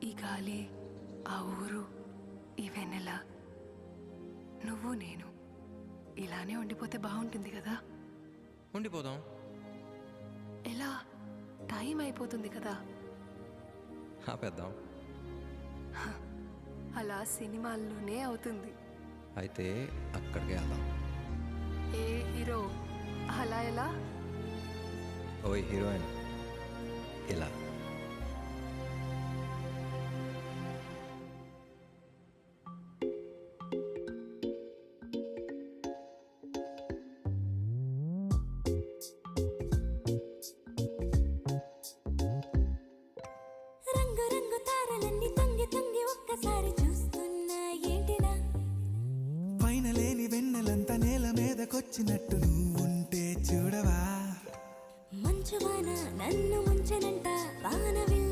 ఈ గాలి, ఆ ఊరు, ఈ వెన్నెల, నువ్వు నేను ఇలానే ఉండిపోతే బాగుంటుంది కదా. ఉండిపోదాం. ఎలా? టైం అయిపోతుంది కదా. ఆపేద్దాం. అలా సినిమాల్లోనే అవుతుంది. అయితే అక్కడికే వెళ్దాం. ఏ హీరో? అలా ఎలా? ఓయ్ హీరోయిన్, ఇలా. రంగు రంగు తారలన్నీ తొంగి తొంగి ఒక్కసారి చూస్తున్నా ఏంటిరా? పైన లేని వెన్నెలంతా నేల మీదకొచ్చినట్టు నువ్వుంటే చూడవా? మంచువాన నన్ను ముంచెనంట వానవిల్ల